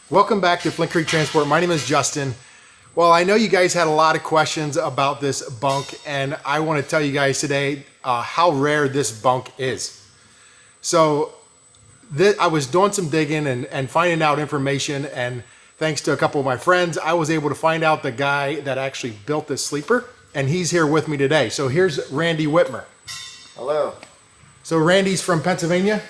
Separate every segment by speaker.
Speaker 1: Welcome back to Flint Creek Transport. My name is Justin. Well, I know you guys had a lot of questions about this bunk, and I want to tell you guys today how rare this bunk is. So I was doing some digging and finding out information, and thanks to a couple of my friends, I was able to find out the guy that actually built this sleeper, and he's here with me today. So here's Randy Whitmer.
Speaker 2: Hello.
Speaker 1: So Randy's from Pennsylvania?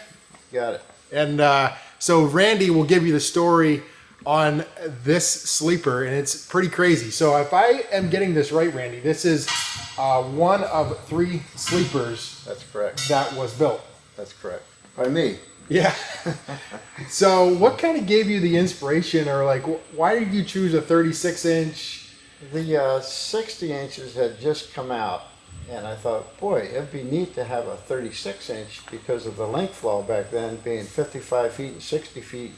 Speaker 2: Got it.
Speaker 1: And so Randy will give you the story on this sleeper, and it's pretty crazy. So if I am getting this right, Randy, this is one of 3 sleepers.
Speaker 2: That's correct.
Speaker 1: That was built.
Speaker 2: That's correct. By me.
Speaker 1: Yeah. So what kind of gave you the inspiration, or like, why did you choose a 36-inch?
Speaker 2: The 60 inches had just come out, and I thought, boy, it'd be neat to have a 36-inch because of the length law back then being 55 feet and 60 feet.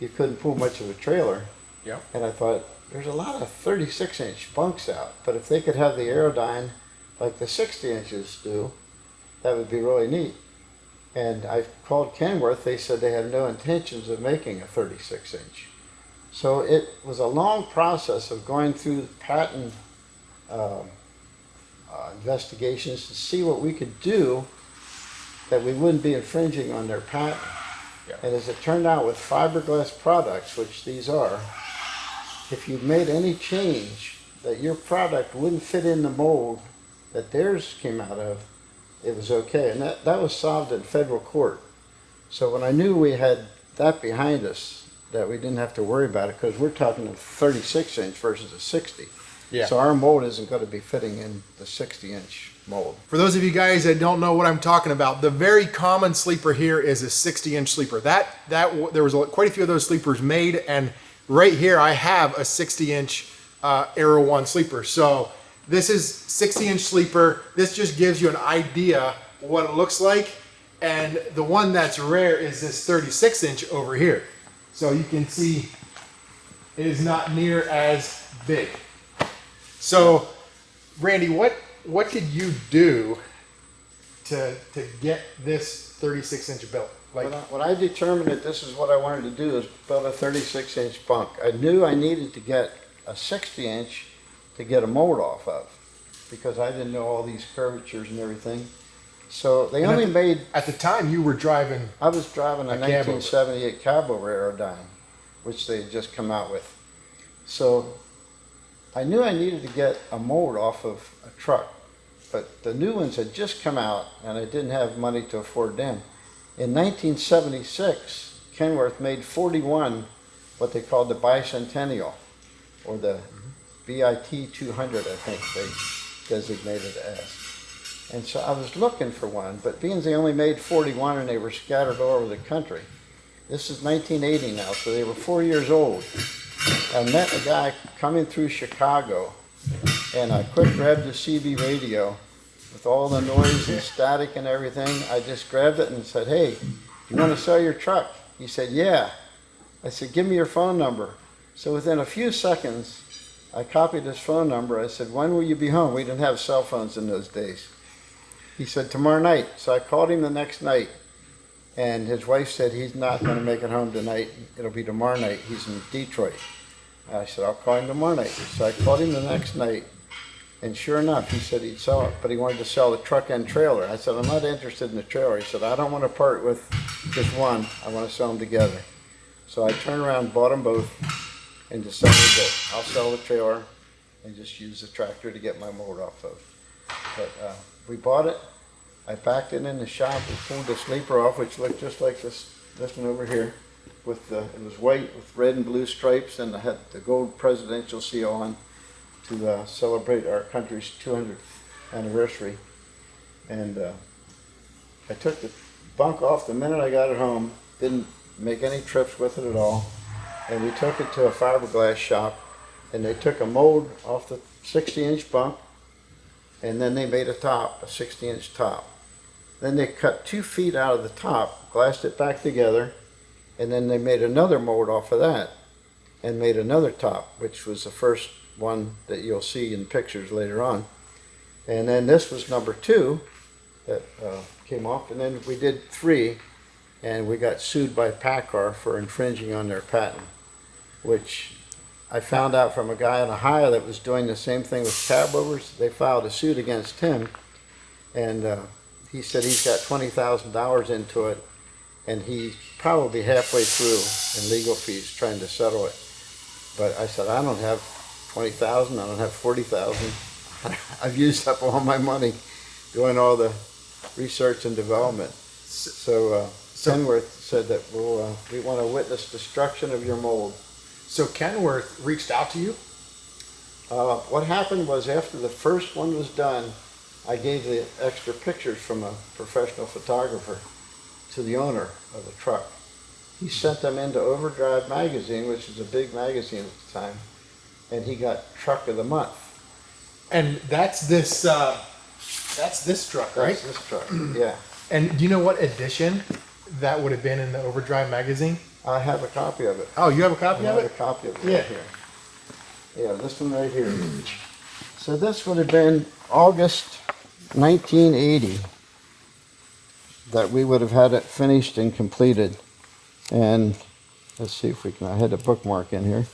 Speaker 2: You couldn't pull much of a trailer.
Speaker 1: Yeah.
Speaker 2: And I thought, there's a lot of 36-inch bunks out, but if they could have the aerodyne like the 60 inches do, that would be really neat. And I called Kenworth. They said they had no intentions of making a 36-inch. So it was a long process of going through the patent investigations to see what we could do that we wouldn't be infringing on their patent.
Speaker 1: Yeah.
Speaker 2: And as it turned out, with fiberglass products, which these are, if you made any change that your product wouldn't fit in the mold that theirs came out of, it was okay. And that was solved in federal court. So when I knew we had that behind us, that we didn't have to worry about it, because we're talking a 36-inch versus a 60.
Speaker 1: Yeah.
Speaker 2: So our mold isn't going to be fitting in the 60-inch mold.
Speaker 1: For those of you guys that don't know what I'm talking about, the very common sleeper here is a 60-inch sleeper. There was quite a few of those sleepers made, and right here I have a 60-inch AERO 1 sleeper. So this is 60-inch sleeper. This just gives you an idea what it looks like, and the one that's rare is this 36-inch over here. So you can see it is not near as big. So Randy, what did you do to get this 36-inch built? Like,
Speaker 2: when I determined that this is what I wanted to do, is build a 36-inch bunk. I knew I needed to get a 60-inch to get a mold off of, because I didn't know all these curvatures and everything. So they only made...
Speaker 1: At the time you were driving...
Speaker 2: I was driving a 1978 cab over aerodyne, which they had just come out with. So I knew I needed to get a mold off of a truck, but the new ones had just come out and I didn't have money to afford them. In 1976, Kenworth made 41 what they called the bicentennial, or the BIT 200, I think they designated it as. And so I was looking for one, but being they only made 41 and they were scattered all over the country. This is 1980 now, so they were 4 years old. I met a guy coming through Chicago, and I quick grabbed the CB radio with all the noise and static and everything. I just grabbed it and said, "Hey, you want to sell your truck?" He said, "Yeah." I said, "Give me your phone number." So within a few seconds, I copied his phone number. I said, "When will you be home?" We didn't have cell phones in those days. He said, "Tomorrow night." So I called him the next night, and his wife said, "He's not going to make it home tonight. It'll be tomorrow night. He's in Detroit." I said, "I'll call him tomorrow night." So I called him the next night, and sure enough, he said he'd sell it, but he wanted to sell the truck and trailer. I said, "I'm not interested in the trailer." He said, "I don't want to part with just one. I want to sell them together." So I turned around, bought them both, and decided that I'll sell the trailer and just use the tractor to get my mold off of. But we bought it. I packed it in the shop. We pulled the sleeper off, which looked just like this one over here. It was white with red and blue stripes, and it had the gold presidential seal on to celebrate our country's 200th anniversary. And I took the bunk off the minute I got it home. Didn't make any trips with it at all. And we took it to a fiberglass shop, and they took a mold off the 60-inch bunk, and then they made a top, a 60-inch top. Then they cut 2 feet out of the top, glassed it back together, and then they made another mold off of that and made another top, which was the first one that you'll see in pictures later on. And then this was number 2 that came off, and then we did 3, and we got sued by Paccar for infringing on their patent. which I found out from a guy in Ohio that was doing the same thing with cab overs. They filed a suit against him, and he said he's got $20,000 into it, and he's probably halfway through in legal fees trying to settle it. But I said, I don't have 20,000, I don't have 40,000. I've used up all my money doing all the research and development. So Kenworth said that we want to witness destruction of your mold.
Speaker 1: So Kenworth reached out to you?
Speaker 2: What happened was after the first one was done, I gave the extra pictures from a professional photographer to the owner of the truck. He sent them into Overdrive magazine, which is a big magazine at the time, and he got Truck of the Month.
Speaker 1: And that's this truck, right?
Speaker 2: That's this truck, yeah.
Speaker 1: And do you know what edition that would have been in the Overdrive magazine?
Speaker 2: I have a copy of it.
Speaker 1: Oh, you have a copy
Speaker 2: I
Speaker 1: of
Speaker 2: have
Speaker 1: it?
Speaker 2: a copy of it
Speaker 1: Yeah.
Speaker 2: right here. Yeah, this one right here. So this would have been August 1980 that we would have had it finished and completed. And let's see if we can, I had a bookmark in here.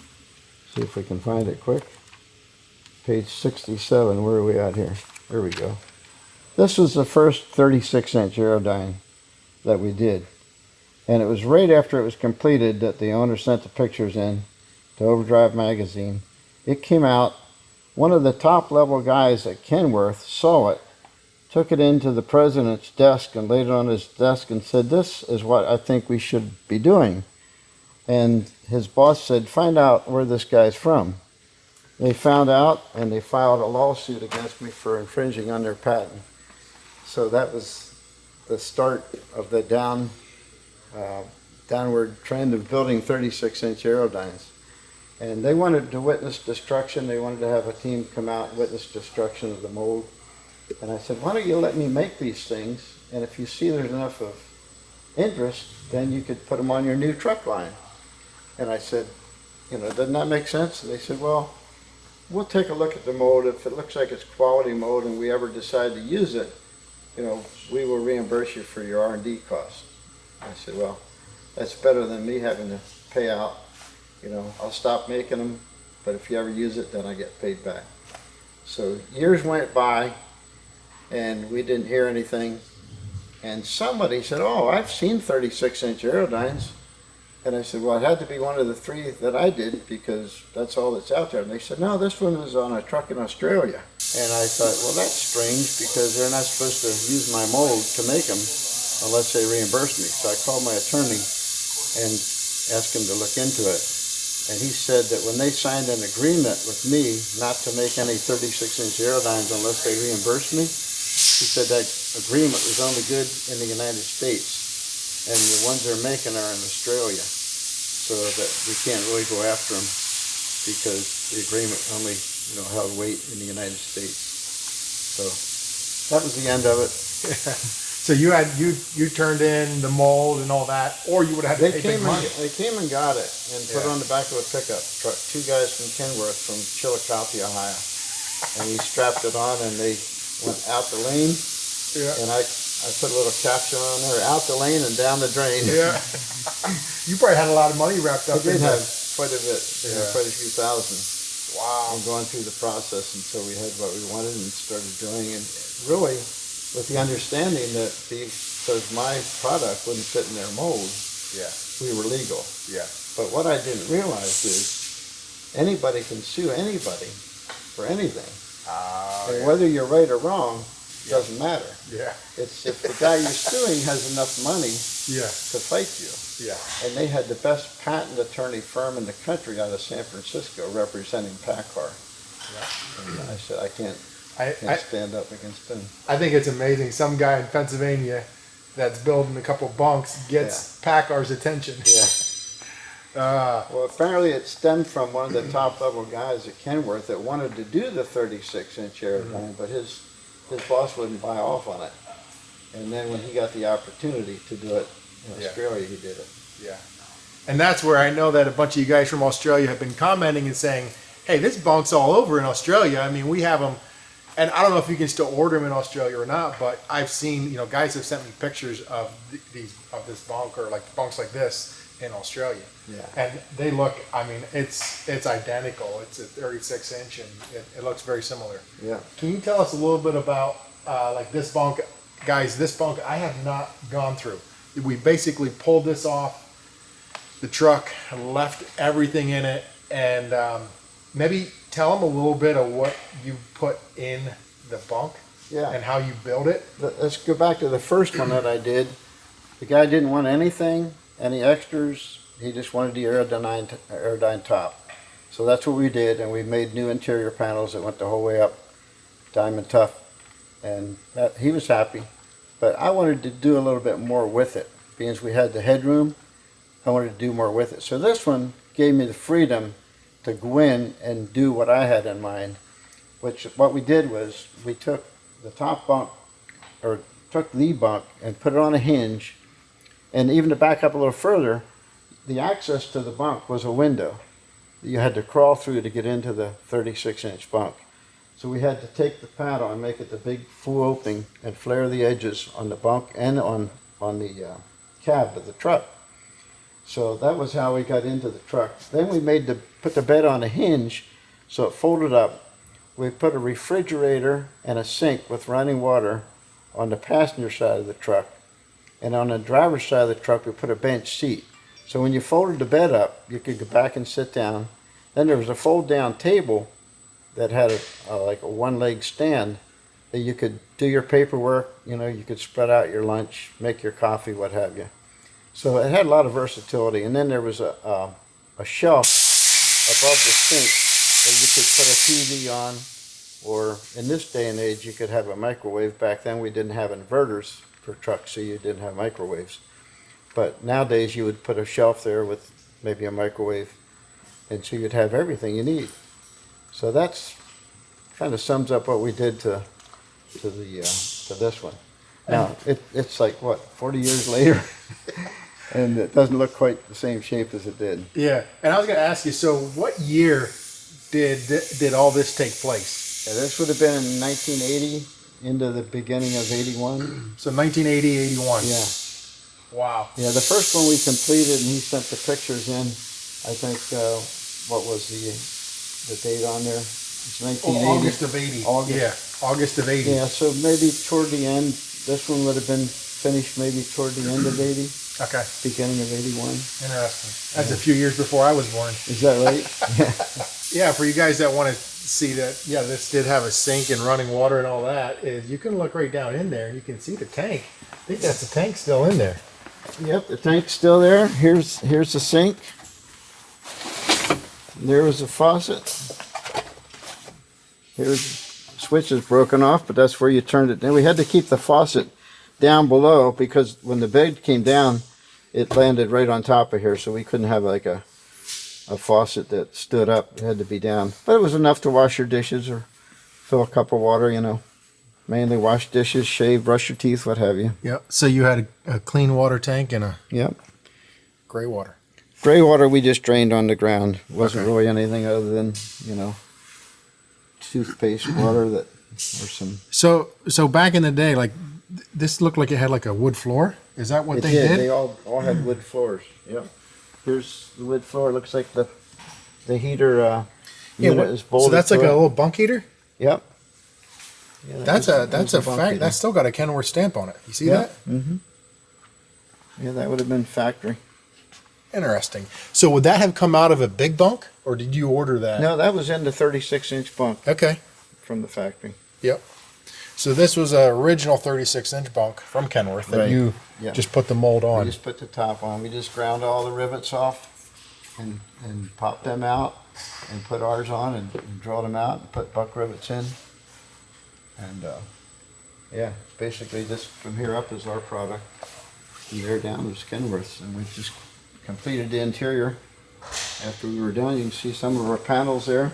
Speaker 2: See if we can find it quick. Page 67, where are we at here? There we go. This was the first 36-inch Aerodyne that we did. And it was right after it was completed that the owner sent the pictures in to Overdrive magazine. It came out. One of the top level guys at Kenworth saw it, took it into the president's desk and laid it on his desk and said, this is what I think we should be doing. And his boss said, find out where this guy's from. They found out, and they filed a lawsuit against me for infringing on their patent. So that was the start of the downward trend of building 36-inch Aerodynes. And they wanted to witness destruction. They wanted to have a team come out and witness destruction of the mold. And I said, why don't you let me make these things, and if you see there's enough of interest, then you could put them on your new truck line. And I said, doesn't that make sense? And they said, well, we'll take a look at the mold. If it looks like it's quality mold and we ever decide to use it, we will reimburse you for your R&D costs. I said, well, that's better than me having to pay out. I'll stop making them, but if you ever use it, then I get paid back. So years went by, and we didn't hear anything. And somebody said, oh, I've seen 36-inch Aerodynes. And I said, well, it had to be one of the three that I did, because that's all that's out there. And they said, no, this one was on a truck in Australia. And I thought, well, that's strange, because they're not supposed to use my mold to make them unless they reimburse me. So I called my attorney and asked him to look into it. And he said that when they signed an agreement with me not to make any 36-inch Aerodynes unless they reimbursed me, he said that agreement was only good in the United States, and the ones they're making are in Australia, so that we can't really go after them because the agreement only held weight in the United States. So that was the end of it.
Speaker 1: So you turned in the mold and all that, or you would have had to pay big money.
Speaker 2: They came and got it and put it on the back of a pickup truck. Two guys from Kenworth from Chillicothe, Ohio. And we strapped it on and they went out the lane. Yeah. And I put a little caption on there, out the lane and down the drain.
Speaker 1: Yeah. You probably had a lot of money wrapped up in
Speaker 2: that.
Speaker 1: Have
Speaker 2: quite a bit, quite a few thousand.
Speaker 1: Wow.
Speaker 2: And going through the process until we had what we wanted and started doing it. Really, with the understanding that because my product wouldn't fit in their mold, we were legal.
Speaker 1: Yeah.
Speaker 2: But what I didn't realize is anybody can sue anybody for anything. And whether you're right or wrong doesn't matter.
Speaker 1: Yeah.
Speaker 2: It's if the guy you're suing has enough money to fight you.
Speaker 1: Yeah.
Speaker 2: And they had the best patent attorney firm in the country out of San Francisco representing Paccar. Yeah. And I said, I can't stand up against them.
Speaker 1: I think it's amazing. Some guy in Pennsylvania that's building a couple bunks gets Paccar's attention.
Speaker 2: Yeah. Well, apparently it stemmed from one of the top level guys at Kenworth that wanted to do the 36-inch Aerodyne, but his boss wouldn't buy off on it. And then when he got the opportunity to do it in Australia, he did it.
Speaker 1: Yeah. And that's where I know that a bunch of you guys from Australia have been commenting and saying, hey, this bunk's all over in Australia. I mean, we have them. And I don't know if you can still order them in Australia or not, but I've seen, guys have sent me pictures of this bunk or like bunks like this in Australia.
Speaker 2: Yeah.
Speaker 1: And they look, I mean, it's identical. It's a 36 inch and it looks very similar.
Speaker 2: Yeah.
Speaker 1: Can you tell us a little bit about like this bunk? Guys, this bunk I have not gone through. We basically pulled this off the truck, left everything in it, and maybe tell them a little bit of what you put in the bunk.
Speaker 2: Yeah.
Speaker 1: And how you build it.
Speaker 2: Let's go back to the first one that I did. The guy didn't want anything, any extras. He just wanted the Aerodyne top. So that's what we did, and we made new interior panels that went the whole way up, diamond tough, and he was happy. But I wanted to do a little bit more with it. Being as we had the headroom, I wanted to do more with it. So this one gave me the freedom to go in and do what I had in mind. Which what we did was we took the top bunk, or took the bunk and put it on a hinge, and even to back up a little further, the access to the bunk was a window that you had to crawl through to get into the 36-inch bunk. So we had to take the paddle and make it the big full opening and flare the edges on the bunk and on the cab of the truck. So that was how we got into the truck. Then we put the bed on a hinge so it folded up. We put a refrigerator and a sink with running water on the passenger side of the truck. And on the driver's side of the truck, we put a bench seat. So when you folded the bed up, you could go back and sit down. Then there was a fold-down table that had like a one-leg stand that you could do your paperwork. You know, you could spread out your lunch, make your coffee, what have you. So it had a lot of versatility. And then there was a shelf above the sink that you could put a TV on, or in this day and age, you could have a microwave. Back then, we didn't have inverters for trucks, so you didn't have microwaves. But nowadays, you would put a shelf there with maybe a microwave, and so you'd have everything you need. So that's kind of sums up what we did to this one. Now, it's like, what, 40 years later? And it doesn't look quite the same shape as it did.
Speaker 1: Yeah, and I was going to ask you, so what year did all this take place?
Speaker 2: Yeah, this would have been in 1980 into the beginning of 81.
Speaker 1: So 1980, 81.
Speaker 2: Yeah.
Speaker 1: Wow.
Speaker 2: Yeah, the first one we completed, and he sent the pictures in. I think, what was the date on there? It's 1980.
Speaker 1: August of 80.
Speaker 2: August.
Speaker 1: Yeah, August of 80.
Speaker 2: Yeah, so maybe toward the end, this one would have been finished maybe toward the end of 80.
Speaker 1: Okay.
Speaker 2: Beginning of 81.
Speaker 1: Interesting. That's a few years before I was born.
Speaker 2: Is that right?
Speaker 1: Yeah, for you guys that want to see that, yeah, this did have a sink and running water and all that, is you can look right down in there and you can see the tank. I think that's the tank still in there.
Speaker 2: Yep, the tank's still there. Here's the sink. There was the faucet. Here's the switch is broken off, but that's where you turned it. Then we had to keep the faucet down below because when the bed came down, it landed right on top of here, so we couldn't have like a faucet that stood up. It had to be down. But it was enough to wash your dishes or fill a cup of water, you know. Mainly wash dishes, shave, brush your teeth, what have you.
Speaker 1: Yep. So you had a clean water tank and a gray water.
Speaker 2: Gray water we just drained on the ground. Wasn't
Speaker 1: Okay.
Speaker 2: really anything other than, you know, toothpaste water that or some.
Speaker 1: So back in the day, like this looked like it had like a wood floor. Is that what
Speaker 2: It
Speaker 1: they
Speaker 2: did.
Speaker 1: did?
Speaker 2: They all had wood floors. Yep. Here's the wood floor. Looks like the heater unit is bolted.
Speaker 1: So that's like
Speaker 2: to
Speaker 1: a
Speaker 2: it.
Speaker 1: little bunk heater.
Speaker 2: Yep. Yeah,
Speaker 1: That's a
Speaker 2: bunk
Speaker 1: fact.
Speaker 2: heater.
Speaker 1: That's still got a Kenworth stamp on it. You see
Speaker 2: Yeah.
Speaker 1: that?
Speaker 2: Mm-hmm. Yeah, that would have been factory.
Speaker 1: Interesting. So would that have come out of a big bunk, or did you order that?
Speaker 2: No, that was in the 36-inch bunk
Speaker 1: Okay.
Speaker 2: from the factory.
Speaker 1: Yep. So this was an original 36-inch bunk from Kenworth that
Speaker 2: Right.
Speaker 1: you
Speaker 2: Yeah.
Speaker 1: just put the mold
Speaker 2: We
Speaker 1: on.
Speaker 2: just put the top on. We just ground all the rivets off and popped them out and put ours on and drilled them out and put buck rivets in. And yeah, basically this from here up is our product. From there down is Kenworth's, and we just completed the interior. After we were done, you can see some of our panels there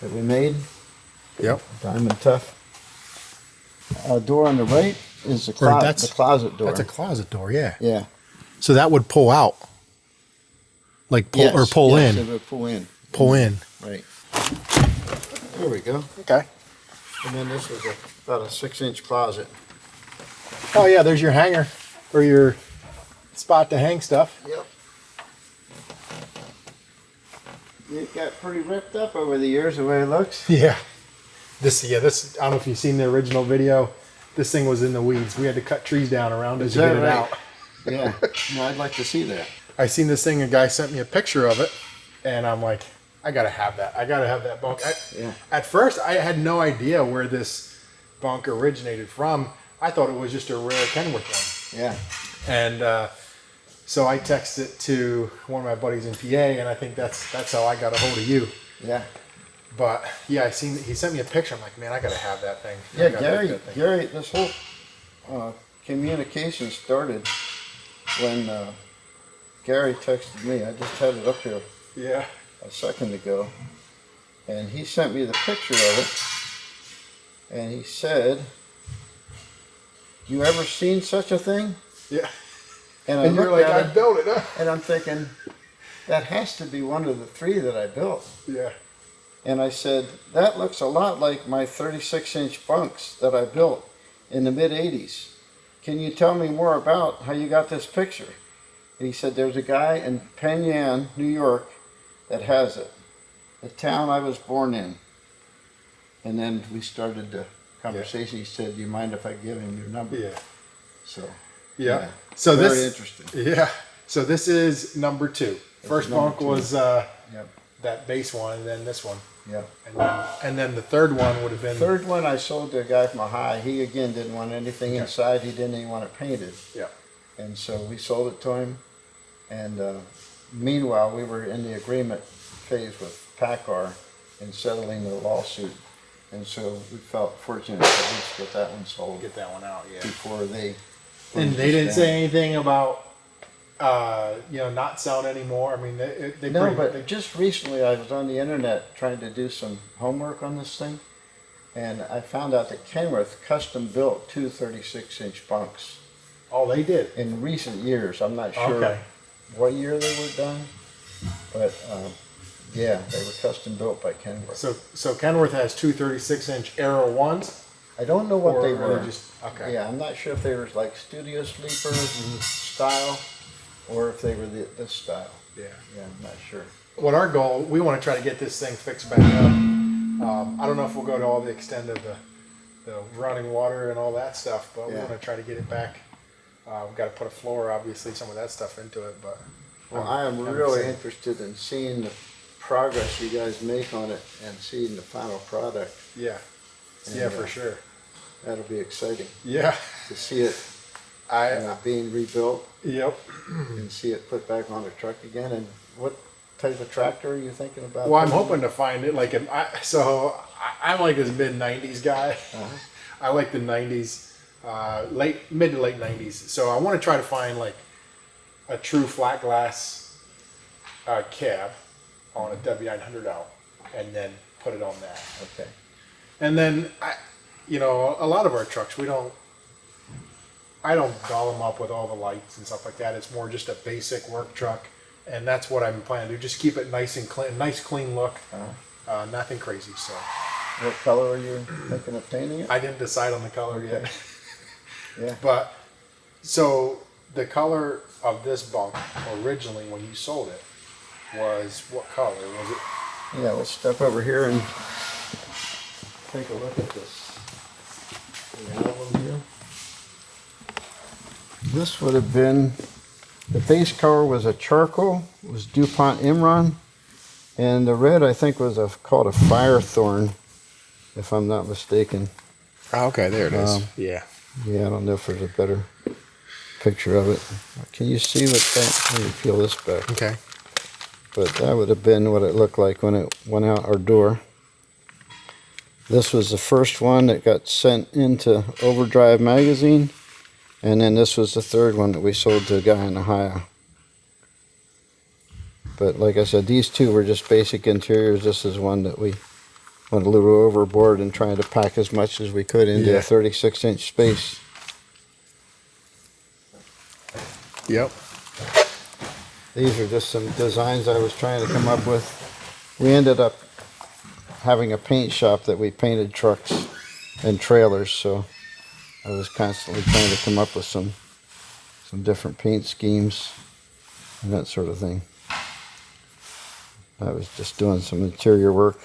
Speaker 2: that we made.
Speaker 1: Yep.
Speaker 2: Diamond tough. Door on the right is the closet door.
Speaker 1: That's a closet door, yeah.
Speaker 2: Yeah.
Speaker 1: So that would pull out. Like pull or pull
Speaker 2: yes,
Speaker 1: in.
Speaker 2: It would pull in.
Speaker 1: Pull in.
Speaker 2: Right. There we go.
Speaker 1: Okay.
Speaker 2: And then this was about a 6-inch closet.
Speaker 1: Oh yeah, there's your hanger or your spot to hang stuff.
Speaker 2: Yep. It got pretty ripped up over the years, the way it looks.
Speaker 1: Yeah. This, I don't know if you've seen the original video. This thing was in the weeds. We had to cut trees down around it to get it out.
Speaker 2: Yeah. No, I'd like to see that.
Speaker 1: I seen this thing, a guy sent me a picture of it, and I'm like, I gotta have that. I gotta have that bunk. At first, I had no idea where this bunk originated from. I thought it was just a rare Kenworth one.
Speaker 2: Yeah.
Speaker 1: And so I texted it to one of my buddies in PA, and I think that's how I got a hold of you.
Speaker 2: Yeah.
Speaker 1: But yeah, he sent me a picture. I'm like, man, I gotta have that thing.
Speaker 2: Yeah, Gary, this whole communication started when Gary texted me. I just had it up here a second ago, and he sent me the picture of it, and he said, "You ever seen such a thing?"
Speaker 1: Yeah.
Speaker 2: And
Speaker 1: you're like, I built it, huh?
Speaker 2: And I'm thinking, that has to be one of the 3 that I built.
Speaker 1: Yeah.
Speaker 2: And I said, that looks a lot like my 36-inch bunks that I built in the mid-'80s. Can you tell me more about how you got this picture? He said, there's a guy in Penn Yan, New York, that has it. The town I was born in. And then we started the conversation. He said, do you mind if I give him your number?
Speaker 1: Yeah.
Speaker 2: So,
Speaker 1: yeah. So
Speaker 2: very interesting.
Speaker 1: Yeah. So this is number 2. First bunk was that base one, and then this one.
Speaker 2: Yeah.
Speaker 1: And then the third one would have been...
Speaker 2: Third one I sold to a guy from Ohio. He, again, didn't want anything inside. He didn't even want it painted.
Speaker 1: Yeah.
Speaker 2: And so we sold it to him. And meanwhile, we were in the agreement phase with Paccar in settling the lawsuit. And so we felt fortunate to at least get that one sold.
Speaker 1: Get that one out, yeah.
Speaker 2: Before they...
Speaker 1: And they didn't say anything about, not selling anymore. I mean, they
Speaker 2: no, but just recently I was on the internet trying to do some homework on this thing, and I found out that Kenworth custom built 2 36-inch bunks.
Speaker 1: Oh, they did?
Speaker 2: In recent years. I'm not sure what year they were done, but yeah, they were custom built by Kenworth.
Speaker 1: So Kenworth has 2 36-inch AERO ones?
Speaker 2: I don't know what they were.
Speaker 1: Okay.
Speaker 2: Yeah, I'm not sure if they were like studio sleeper style, or if they were this style.
Speaker 1: Yeah.
Speaker 2: Yeah, I'm not sure.
Speaker 1: What our goal, we want to try to get this thing fixed back up. I don't know if we'll go to all the extent of the running water and all that stuff, but we want to try to get it back. We've got to put a floor, obviously, some of that stuff into it. But
Speaker 2: well, I am really interested in seeing the progress you guys make on it and seeing the final product.
Speaker 1: Yeah. And, for sure.
Speaker 2: That'll be exciting.
Speaker 1: Yeah.
Speaker 2: To see it being rebuilt.
Speaker 1: Yep.
Speaker 2: And see it put back on a truck again. And what type of tractor are you thinking about?
Speaker 1: Well, I'm hoping to find it like I'm like this mid-'90s guy. I like the 90s, mid to late 90s. So I want to try to find like a true flat glass cab on a W900L and then put it on that.
Speaker 2: Okay.
Speaker 1: And then a lot of our trucks, I don't doll them up with all the lights and stuff like that. It's more just a basic work truck, and that's what I'm planning to do. Just keep it nice and clean, nice clean look, nothing crazy. So,
Speaker 2: what color are you thinking of painting it?
Speaker 1: I didn't decide on the color yet.
Speaker 2: Yeah.
Speaker 1: But so the color of this bunk originally, when you sold it, was what color was it?
Speaker 2: Yeah, let's step over here and take a look at this. The album here. This would have been, the base color was a charcoal, it was DuPont Imron, and the red I think was called a Firethorn, if I'm not mistaken.
Speaker 1: Oh, okay, there it is. Yeah.
Speaker 2: Yeah, I don't know if there's a better picture of it. Can you see what that, let me peel this back.
Speaker 1: Okay.
Speaker 2: But that would have been what it looked like when it went out our door. This was the first one that got sent into Overdrive magazine. And then this was the third one that we sold to a guy in Ohio. But like I said, these two were just basic interiors. This is one that we went a little overboard and tried to pack as much as we could into a 36-inch space.
Speaker 1: Yep.
Speaker 2: These are just some designs I was trying to come up with. We ended up having a paint shop that we painted trucks and trailers, so I was constantly trying to come up with some different paint schemes and that sort of thing. I was just doing some interior work.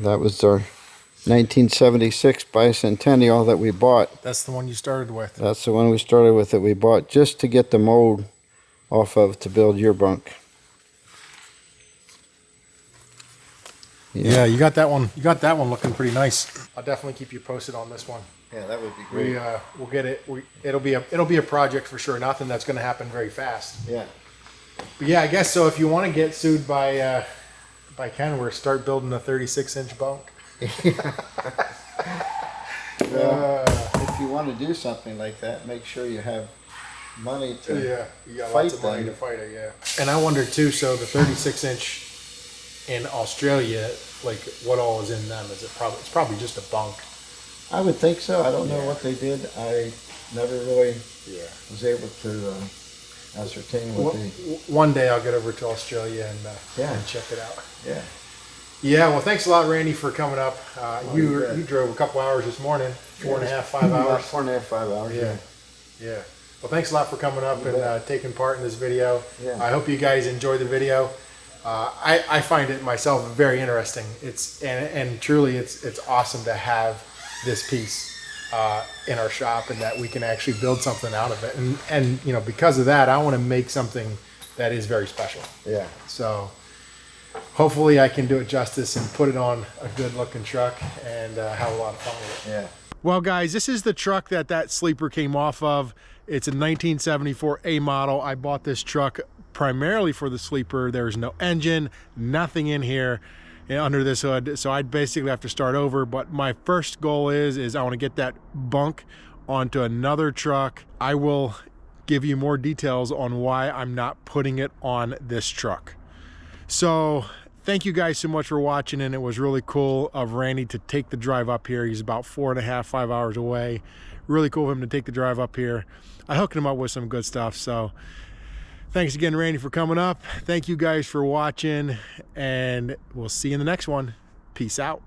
Speaker 2: That was our 1976 bicentennial that we bought.
Speaker 1: That's the one you started with.
Speaker 2: That's the one we started with that we bought just to get the mold off of to build your bunk.
Speaker 1: Yeah, you got that one. You got that one looking pretty nice. I'll definitely keep you posted on this one.
Speaker 2: Yeah, that would be great.
Speaker 1: We'll get it. It'll be a project for sure. Nothing that's going to happen very fast.
Speaker 2: Yeah.
Speaker 1: But yeah, I guess so. If you want to get sued by Kenworth, start building a 36-inch bunk.
Speaker 2: Well, if you want to do something like that, make sure you have money to
Speaker 1: you got
Speaker 2: fight
Speaker 1: lots of money
Speaker 2: them.
Speaker 1: to fight it. Yeah. And I wonder too. So the 36-inch in Australia, like what all is in them? Is it probably? It's probably just a bunk.
Speaker 2: I would think so. I don't know what they did. I never really was able to ascertain what they...
Speaker 1: One day I'll get over to Australia and check it out.
Speaker 2: Yeah.
Speaker 1: Yeah, well, thanks a lot, Randy, for coming up. You drove a couple hours this morning, 4.5, 5 hours.
Speaker 2: 4.5, 5 hours.
Speaker 1: Yeah. Well, thanks a lot for coming up and taking part in this video.
Speaker 2: Yeah.
Speaker 1: I hope you guys enjoy the video. I find it myself very interesting. And truly, it's awesome to have this piece in our shop and that we can actually build something out of it. And you know, because of that, I want to make something that is very special.
Speaker 2: Yeah.
Speaker 1: So hopefully I can do it justice and put it on a good looking truck and have a lot of fun with it.
Speaker 2: Yeah.
Speaker 1: Well, guys, this is the truck that sleeper came off of. It's a 1974 A model. I bought this truck primarily for the sleeper. There's no engine, nothing in here under this hood, so I'd basically have to start over. But my first goal is I want to get that bunk onto another truck. I will give you more details on why I'm not putting it on this truck. So thank you guys so much for watching, and it was really cool of Randy to take the drive up here. He's about 4.5, 5 hours away. Really cool of him to take the drive up here. I hooked him up with some good stuff. So thanks again, Randy, for coming up. Thank you guys for watching, and we'll see you in the next one. Peace out.